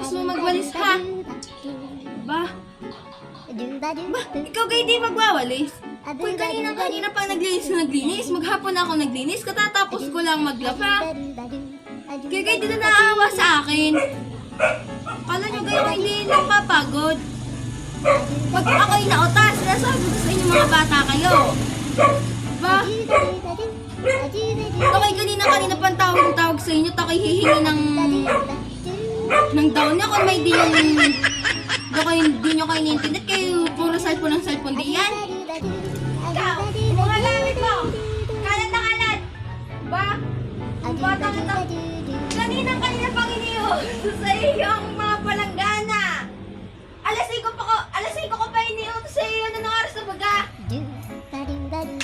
pagkatapos mo magwalis ha. Ba? Ikaw kayo di magwawalis? Kung kanina pa naglinis, maghapon ako naglinis, katatapos ko lang maglaba. Kaya kayo di na naawa sa akin. Kala nyo kayo hindi napapagod. Pag ako'y nautas, sinasabi ko sa inyo mga bata kayo. Ba? Takay kanina pang tawag sa inyo, takay hihingi ng daon niya kung may di nyo kayo niintindihan kayo, puro cellphone ng cellphone di yan. Ikaw, mga gamit mo, kalat na kalat. Ba? Ang bata ka ta. Kanina pang iniutos sa iyo ang mga palanggana. Alas 5 ko pa iniutos sa iyo ng oras na baga.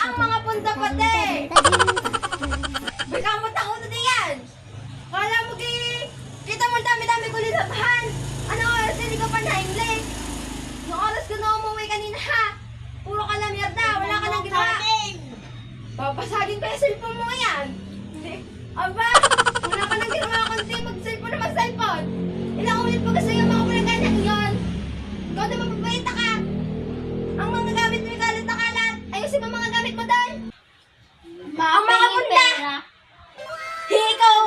Ang mga punta pati. Bikamot ang uno diyan. Kala mo kita mo dami-dami ko lilabahan. Anong oras hindi ka pa nainglik? Yung oras ko na umuwi kanina ha. Puro ka lang mierda, wala ka nang ginawa. Papasagin ko yung cellphone mo ngayon. Aba, wala ka nang ginawa kundi mag-cellphone na mag-cellphone. Ilang ulit pa kasi yung mga palanggana ngayon. Ikaw na mapapaita ka. Ang mga gamit mo yung kalat na kalat. Ayusin mo mga gamit mo doon. Ang mga punta. Ikaw,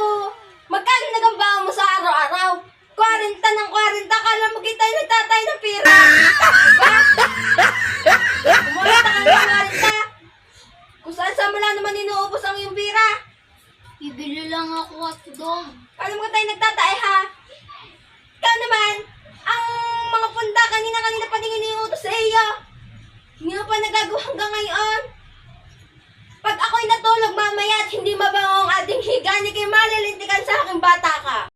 magkano nagambao mo sa araw-araw? 40 ng 40, kala mo kita yung nagtatay ng pira. Ba? Kumulita ka ng 40. Kung saan mo lang naman inuubos ang iyong pira. Bibili lang ako at dog. Kala mo tayo nagtatay ha? Ikaw naman, ang mga punta kanina pa din iniutos sa iyo. Hindi mo pa nagagawa hanggang ngayon. Pag ako'y natulog mamaya at hindi mabango ang ating higa, hindi kayo malilintikan sa aking bata ka.